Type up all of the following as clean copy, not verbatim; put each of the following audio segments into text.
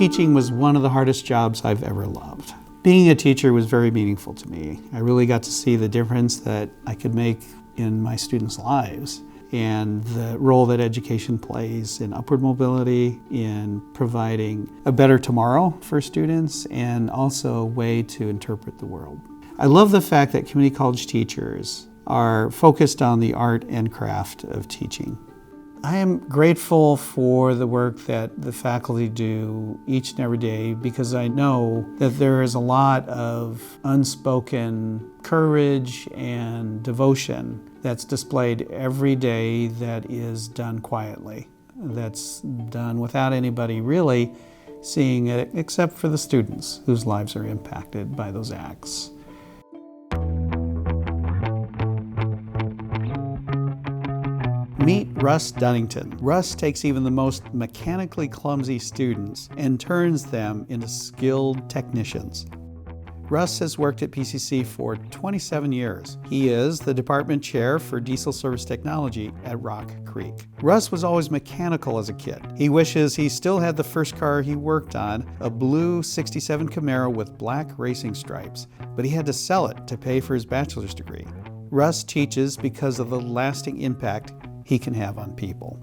Teaching was one of the hardest jobs I've ever loved. Being a teacher was very meaningful to me. I really got to see the difference that I could make in my students' lives and the role that education plays in upward mobility, in providing a better tomorrow for students, and also a way to interpret the world. I love the fact that community college teachers are focused on the art and craft of teaching. I am grateful for the work that the faculty do each and every day because I know that there is a lot of unspoken courage and devotion that's displayed every day that is done quietly, that's done without anybody really seeing it except for the students whose lives are impacted by those acts. Meet Russ Dunnington. Russ takes even the most mechanically clumsy students and turns them into skilled technicians. Russ has worked at PCC for 27 years. He is the department chair for diesel service technology at Rock Creek. Russ was always mechanical as a kid. He wishes he still had the first car he worked on, a blue '67 Camaro with black racing stripes, but he had to sell it to pay for his bachelor's degree. Russ teaches because of the lasting impact he can have on people.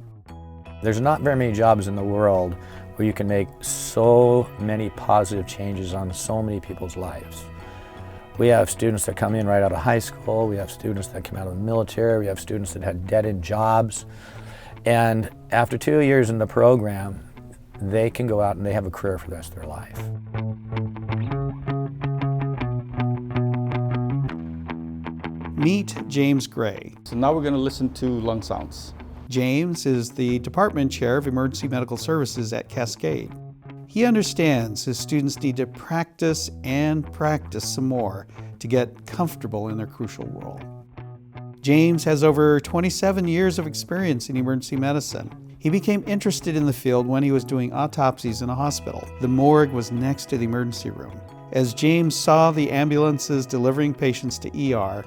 There's not very many jobs in the world where you can make so many positive changes on so many people's lives. We have students that come in right out of high school, we have students that come out of the military, we have students that had dead-end jobs, and after 2 years in the program, they can go out and they have a career for the rest of their life. Meet James Gray. So now we're going to listen to lung sounds. James is the department chair of emergency medical services at Cascade. He understands his students need to practice and practice some more to get comfortable in their crucial role. James has over 27 years of experience in emergency medicine. He became interested in the field when he was doing autopsies in a hospital. The morgue was next to the emergency room. As James saw the ambulances delivering patients to ER,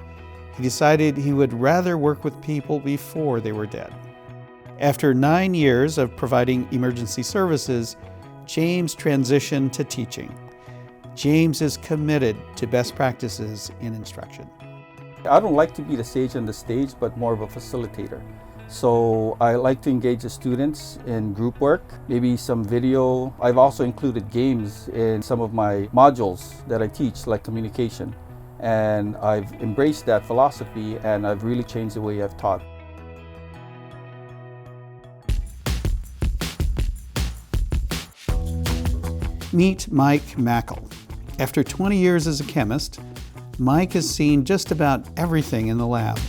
he decided he would rather work with people before they were dead. After 9 years of providing emergency services, James transitioned to teaching. James is committed to best practices in instruction. I don't like to be the sage on the stage, but more of a facilitator. So I like to engage the students in group work, maybe some video. I've also included games in some of my modules that I teach, like communication. And I've embraced that philosophy and I've really changed the way I've taught. Meet Mike Mackel. After 20 years as a chemist, Mike has seen just about everything in the lab.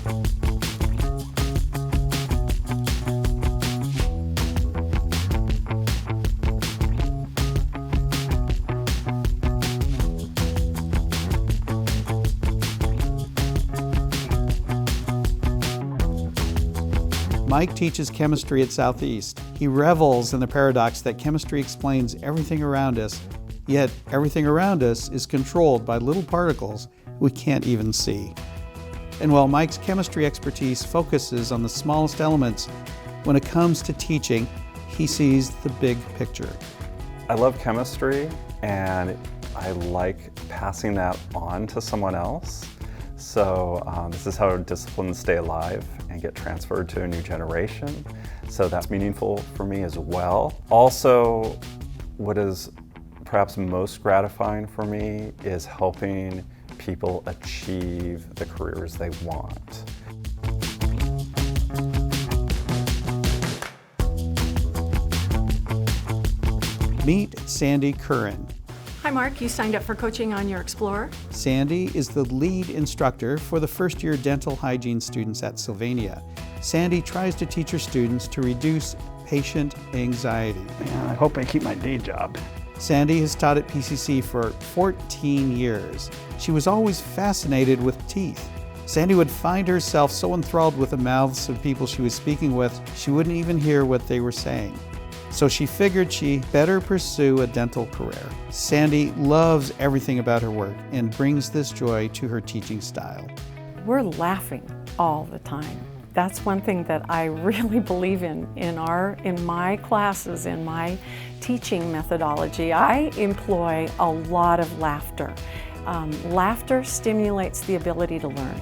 Mike teaches chemistry at Southeast. He revels in the paradox that chemistry explains everything around us, yet everything around us is controlled by little particles we can't even see. And while Mike's chemistry expertise focuses on the smallest elements, when it comes to teaching, he sees the big picture. I love chemistry and I like passing that on to someone else. So this is how disciplines stay alive and get transferred to a new generation. So that's meaningful for me as well. Also, what is perhaps most gratifying for me is helping people achieve the careers they want. Meet Sandy Curran. Hi Mark, you signed up for coaching on your Explorer? Sandy is the lead instructor for the first-year dental hygiene students at Sylvania. Sandy tries to teach her students to reduce patient anxiety. Man, I hope I keep my day job. Sandy has taught at PCC for 14 years. She was always fascinated with teeth. Sandy would find herself so enthralled with the mouths of people she was speaking with, she wouldn't even hear what they were saying. So she figured she better pursue a dental career. Sandy loves everything about her work and brings this joy to her teaching style. We're laughing all the time. That's one thing that I really believe in my classes, in my teaching methodology. I employ a lot of laughter. Laughter stimulates the ability to learn,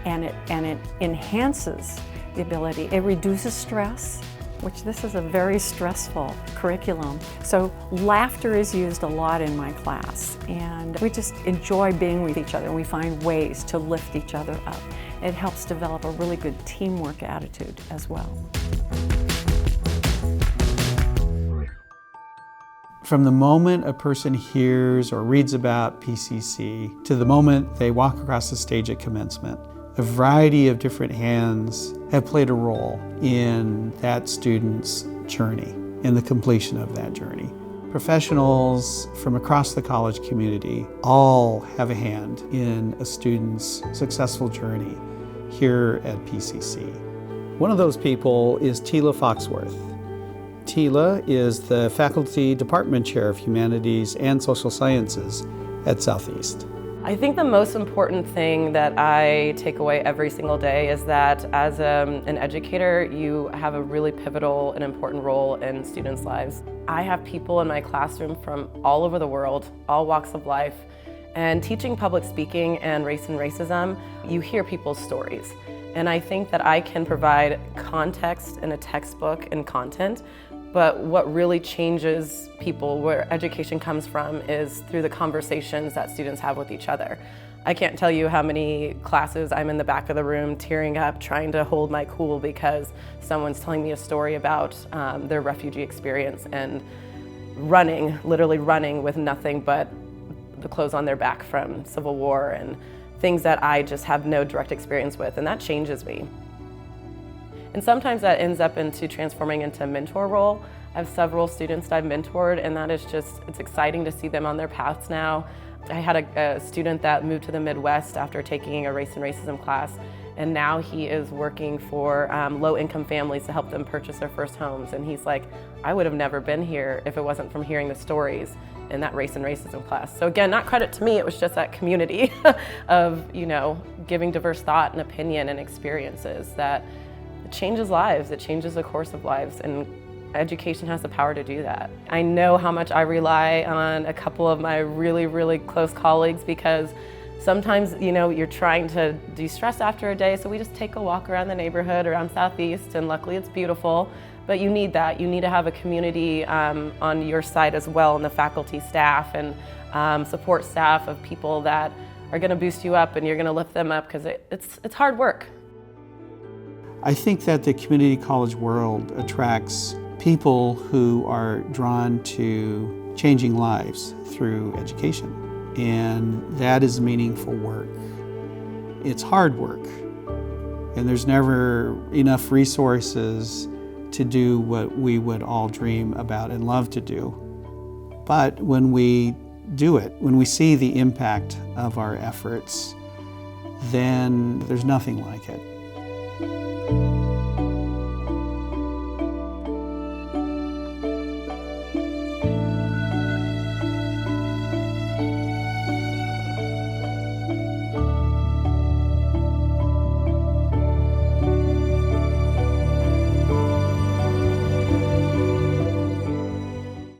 and it enhances the ability. It reduces stress, which this is a very stressful curriculum. So laughter is used a lot in my class, and we just enjoy being with each other, and we find ways to lift each other up. It helps develop a really good teamwork attitude as well. From the moment a person hears or reads about PCC to the moment they walk across the stage at commencement, a variety of different hands have played a role in that student's journey, in the completion of that journey. Professionals from across the college community all have a hand in a student's successful journey here at PCC. One of those people is Tila Foxworth. Tila is the Faculty Department Chair of Humanities and Social Sciences at Southeast. I think the most important thing that I take away every single day is that as an educator, you have a really pivotal and important role in students' lives. I have people in my classroom from all over the world, all walks of life, and teaching public speaking and race and racism, you hear people's stories. And I think that I can provide context in a textbook and content, but what really changes people, where education comes from, is through the conversations that students have with each other. I can't tell you how many classes I'm in the back of the room tearing up, trying to hold my cool because someone's telling me a story about their refugee experience and running, literally running with nothing but the clothes on their back from Civil War and things that I just have no direct experience with, and that changes me. And sometimes that ends up into transforming into a mentor role. I have several students that I've mentored, and that is just, it's exciting to see them on their paths now. I had a student that moved to the Midwest after taking a race and racism class, and now he is working for low-income families to help them purchase their first homes. And he's like, I would have never been here if it wasn't from hearing the stories in that race and racism class. So again, not credit to me, it was just that community of, giving diverse thought and opinion and experiences that it changes lives, it changes the course of lives, and education has the power to do that. I know how much I rely on a couple of my really, really close colleagues, because sometimes, you're trying to de-stress after a day, so we just take a walk around the neighborhood, around Southeast, and luckily it's beautiful. But you need that. You need to have a community on your side as well, and the faculty staff and support staff of people that are going to boost you up and you're going to lift them up, because it's hard work. I think that the community college world attracts people who are drawn to changing lives through education, and that is meaningful work. It's hard work, and there's never enough resources to do what we would all dream about and love to do. But when we do it, when we see the impact of our efforts, then there's nothing like it.